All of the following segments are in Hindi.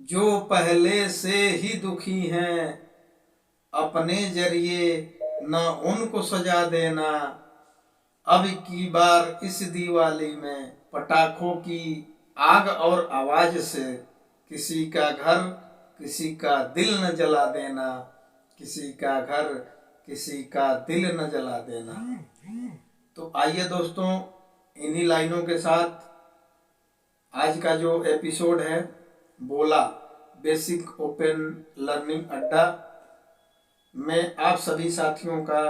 जो पहले से ही दुखी हैं अपने जरिए न उनको सजा देना। अब की बार इस दिवाली में पटाखों की आग और आवाज से किसी का घर किसी का दिल न जला देना। किसी का घर किसी का दिल न जला देना। तो आइए दोस्तों, इन्हीं लाइनों के साथ आज का जो एपिसोड है बोला बेसिक ओपन लर्निंग अड्डा में आप सभी साथियों का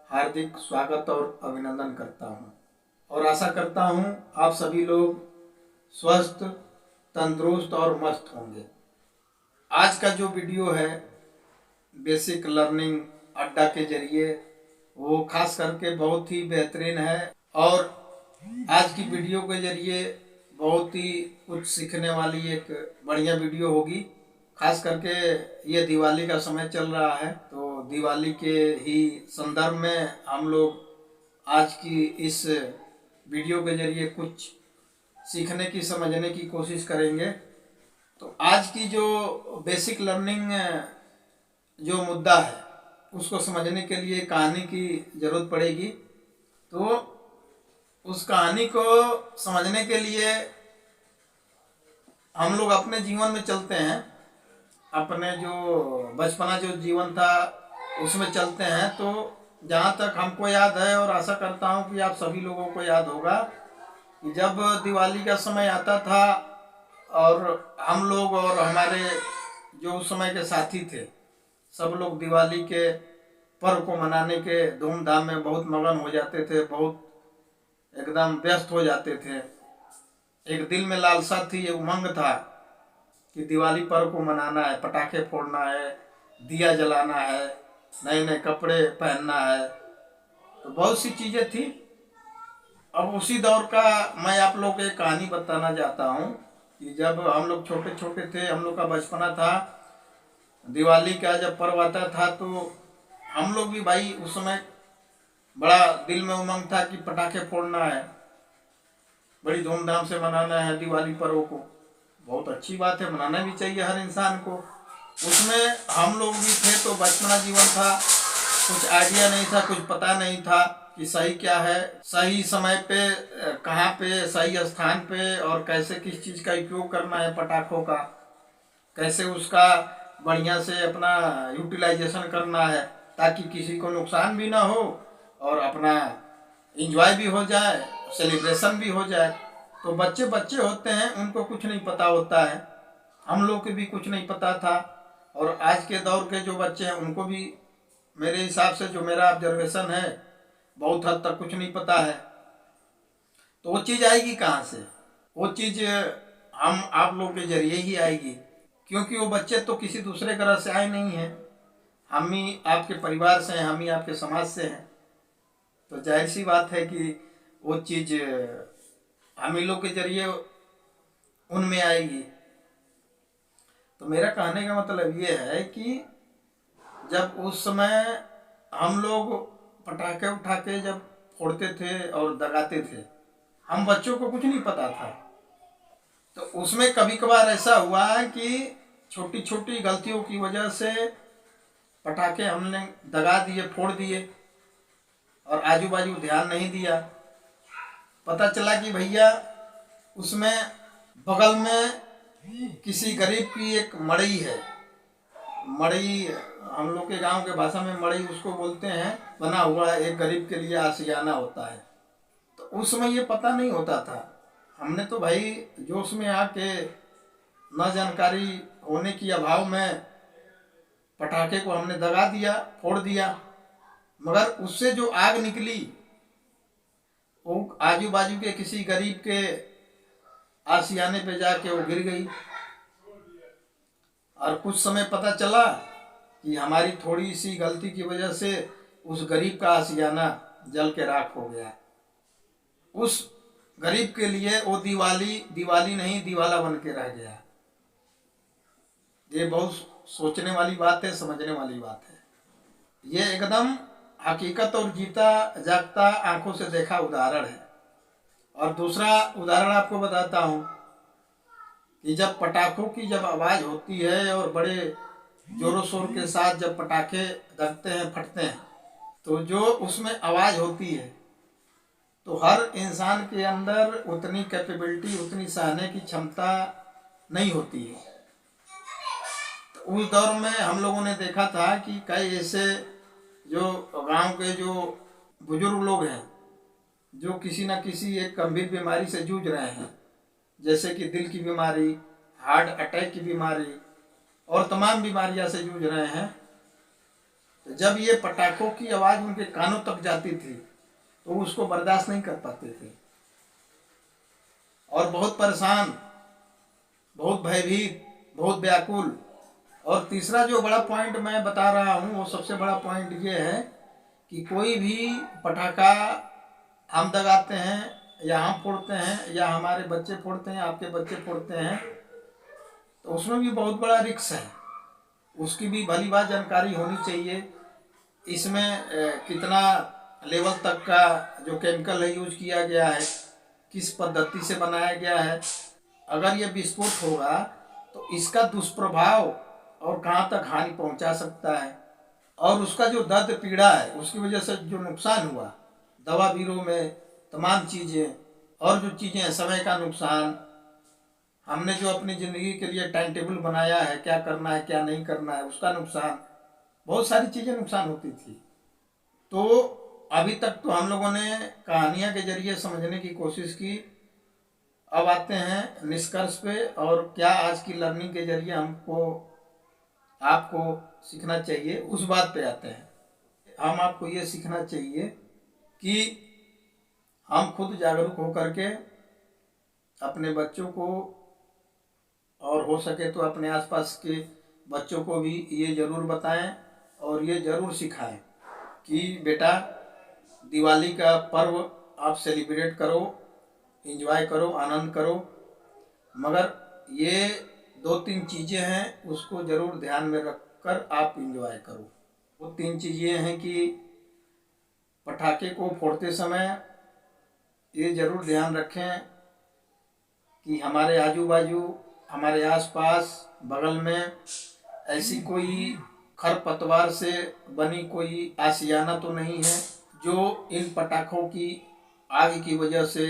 हार्दिक स्वागत और अभिनंदन करता हूं और आशा करता हूं आप सभी लोग स्वस्थ, तंदुरुस्त और मस्त होंगे। आज का जो वीडियो है बेसिक लर्निंग अड्डा के जरिए वो खास करके बहुत ही बेहतरीन है और आज की वीडियो के जरिए बहुत ही कुछ सीखने वाली एक बढ़िया वीडियो होगी। खास करके ये दिवाली का समय चल रहा है तो दिवाली के ही संदर्भ में हम लोग आज की इस वीडियो के जरिए कुछ सीखने की, समझने की कोशिश करेंगे। तो आज की जो बेसिक लर्निंग जो मुद्दा है उसको समझने के लिए कहानी की ज़रूरत पड़ेगी। तो उस कहानी को समझने के लिए हम लोग अपने जीवन में चलते हैं, अपने जो बचपना जो जीवन था उसमें चलते हैं। तो जहाँ तक हमको याद है और आशा करता हूँ कि आप सभी लोगों को याद होगा कि जब दिवाली का समय आता था और हम लोग और हमारे जो उस समय के साथी थे सब लोग दिवाली के पर्व को मनाने के धूमधाम में बहुत मगन हो जाते थे, बहुत एकदम व्यस्त हो जाते थे। एक दिल में लालसा थी, एक उमंग था कि दिवाली पर्व को मनाना है, पटाखे फोड़ना है, दिया जलाना है, नए नए कपड़े पहनना है, तो बहुत सी चीज़ें थी। अब उसी दौर का मैं आप लोग को एक कहानी बताना चाहता हूँ कि जब हम लोग छोटे छोटे थे, हम लोग का बचपना था, दिवाली का जब पर्व आता था तो हम लोग भी भाई उस समय बड़ा दिल में उमंग था कि पटाखे फोड़ना है, बड़ी धूमधाम से मनाना है दिवाली पर्व को। बहुत अच्छी बात है, मनाना भी चाहिए हर इंसान को। उसमें हम लोग भी थे तो बचपना जीवन था, कुछ आइडिया नहीं था, कुछ पता नहीं था कि सही क्या है, सही समय पे कहाँ पे, सही स्थान पे और कैसे किस चीज़ का उपयोग करना है, पटाखों का कैसे उसका बढ़िया से अपना यूटिलाइजेशन करना है ताकि किसी को नुकसान भी ना हो और अपना इंजॉय भी हो जाए, सेलिब्रेशन भी हो जाए। तो बच्चे बच्चे होते हैं, उनको कुछ नहीं पता होता है, हम लोग को भी कुछ नहीं पता था और आज के दौर के जो बच्चे हैं उनको भी मेरे हिसाब से जो मेरा ऑब्जर्वेशन है बहुत हद तक कुछ नहीं पता है। तो वो चीज़ आएगी कहाँ से? वो चीज़ हम आप लोग के जरिए ही आएगी, क्योंकि वो बच्चे तो किसी दूसरे ग्रह से आए नहीं हैं, हम ही आपके परिवार से हैं, हम ही आपके समाज से हैं। तो जाहिर सी बात है कि वो चीज़ हम ही लोग के जरिए उनमें आएगी। तो मेरा कहने का मतलब ये है कि जब उस समय हम लोग पटाखे उठाके जब फोड़ते थे और दगाते थे, हम बच्चों को कुछ नहीं पता था। तो उसमें कभी कभार ऐसा हुआ कि छोटी छोटी गलतियों की वजह से पटाखे हमने दगा दिए, फोड़ दिए और आजू बाजू ध्यान नहीं दिया। पता चला कि भैया उसमें बगल में किसी गरीब की एक मड़ई है, मड़ई हम लोग के गांव के भाषा में मड़ई उसको बोलते हैं, बना हुआ एक गरीब के लिए आशियाना होता है। तो उस समय ये पता नहीं होता था, हमने तो भाई जोश में आके न जानकारी होने की अभाव में पटाखे को हमने दगा दिया, फोड़ दिया, मगर उससे जो आग निकली वो आजू बाजू के किसी गरीब के आशियाने पे जाके वो गिर गई और कुछ समय पता चला कि हमारी थोड़ी सी गलती की वजह से उस गरीब का आशियाना जल के राख हो गया। उस गरीब के लिए वो दिवाली दिवाली नहीं दिवाला बन के रह गया। ये बहुत सोचने वाली बात है, समझने वाली बात है। ये एकदम हकीकत और जीता जागता आंखों से देखा उदाहरण है। और दूसरा उदाहरण आपको बताता हूँ कि जब पटाखों की जब आवाज़ होती है और बड़े जोरों शोर के साथ जब पटाखे दगते हैं, फटते हैं, तो जो उसमें आवाज़ होती है तो हर इंसान के अंदर उतनी कैपेबिलिटी, उतनी सहने की क्षमता नहीं होती है। तो उस दौर में हम लोगों ने देखा था कि कई ऐसे जो गांव के जो बुजुर्ग लोग हैं जो किसी न किसी एक गंभीर बीमारी से जूझ रहे हैं, जैसे कि दिल की बीमारी, हार्ट अटैक की बीमारी और तमाम बीमारियां से जूझ रहे हैं। तो जब ये पटाखों की आवाज़ उनके कानों तक जाती थी तो उसको बर्दाश्त नहीं कर पाते थे और बहुत परेशान, बहुत भयभीत, बहुत व्याकुल। और तीसरा जो बड़ा पॉइंट मैं बता रहा हूँ वो सबसे बड़ा पॉइंट ये है कि कोई भी पटाखा हम दगाते हैं या हम फोड़ते हैं या हमारे बच्चे फोड़ते हैं, आपके बच्चे फोड़ते हैं, तो उसमें भी बहुत बड़ा रिस्क है। उसकी भी भली बात जानकारी होनी चाहिए। इसमें कितना लेवल तक का जो केमिकल है यूज किया गया है, किस पद्धति से बनाया गया है। अगर ये विस्फोट होगा तो इसका दुष्प्रभाव और कहाँ तक हानि पहुँचा सकता है, और उसका जो दर्द पीड़ा है उसकी वजह से जो नुकसान हुआ, दवा बीरों में तमाम चीज़ें और जो चीज़ें हैं, समय का नुकसान, हमने जो अपनी ज़िंदगी के लिए टाइम टेबल बनाया है, क्या करना है क्या नहीं करना है, उसका नुकसान, बहुत सारी चीज़ें नुकसान होती थी। तो अभी तक तो हम लोगों ने कहानियाँ के जरिए समझने की कोशिश की। अब आते हैं निष्कर्ष पे, और क्या आज की लर्निंग के जरिए हमको आपको सीखना चाहिए, उस बात पे आते हैं। हम आपको ये सीखना चाहिए कि हम खुद जागरूक होकर के अपने बच्चों को, और हो सके तो अपने आसपास के बच्चों को भी ये ज़रूर बताएं और ये ज़रूर सिखाएं कि बेटा दिवाली का पर्व आप सेलिब्रेट करो, एंजॉय करो, आनंद करो, मगर ये दो तीन चीज़ें हैं उसको ज़रूर ध्यान में रख कर आप एंजॉय करो। वो तीन चीज़ें हैं कि पटाखे को फोड़ते समय ये ज़रूर ध्यान रखें कि हमारे आजू बाजू, हमारे आसपास, बगल में ऐसी कोई खरपतवार से बनी कोई आशियाना तो नहीं है जो इन पटाखों की आग की वजह से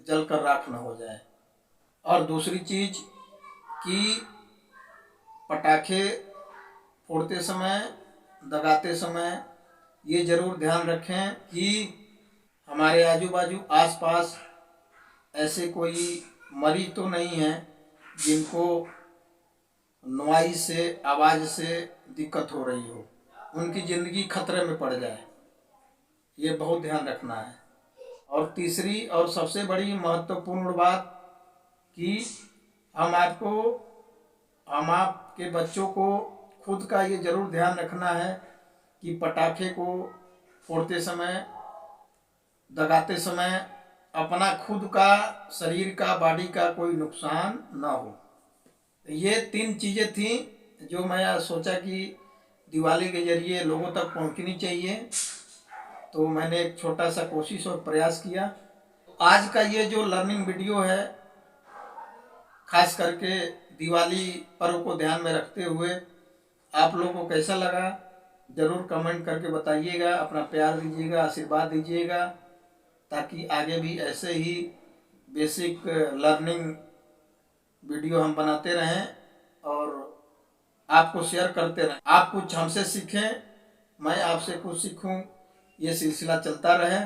जलकर राख न हो जाए। और दूसरी चीज़ कि पटाखे फोड़ते समय, दगाते समय ये ज़रूर ध्यान रखें कि हमारे आजू बाजू आसपास ऐसे कोई मरीज तो नहीं हैं जिनको नॉइज़ से, आवाज़ से दिक्कत हो रही हो, उनकी ज़िंदगी खतरे में पड़ जाए, ये बहुत ध्यान रखना है। और तीसरी और सबसे बड़ी महत्वपूर्ण बात कि हम आपके बच्चों को खुद का ये ज़रूर ध्यान रखना है कि पटाखे को फोड़ते समय, दगाते समय अपना खुद का, शरीर का, बॉडी का कोई नुकसान ना हो। ये तीन चीज़ें थी जो मैं सोचा कि दिवाली के जरिए लोगों तक पहुंचनी चाहिए, तो मैंने एक छोटा सा कोशिश और प्रयास किया। आज का ये जो लर्निंग वीडियो है, खास करके दिवाली पर्व को ध्यान में रखते हुए, आप लोगों को कैसा लगा ज़रूर कमेंट करके बताइएगा, अपना प्यार दीजिएगा, आशीर्वाद दीजिएगा, ताकि आगे भी ऐसे ही बेसिक लर्निंग वीडियो हम बनाते रहें और आपको शेयर करते रहें। आप कुछ हमसे सीखें, मैं आपसे कुछ सीखूं, ये सिलसिला चलता रहे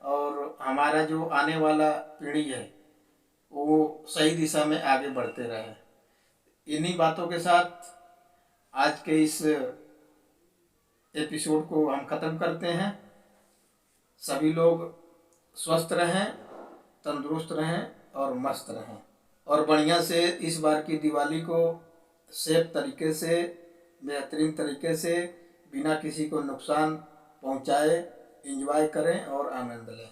और हमारा जो आने वाला पीढ़ी है वो सही दिशा में आगे बढ़ते रहे। इन्हीं बातों के साथ आज के इस एपिसोड को हम ख़त्म करते हैं। सभी लोग स्वस्थ रहें, तंदुरुस्त रहें और मस्त रहें, और बढ़िया से इस बार की दिवाली को सेफ तरीके से, बेहतरीन तरीके से, बिना किसी को नुकसान पहुंचाए एंजॉय करें और आनंद लें।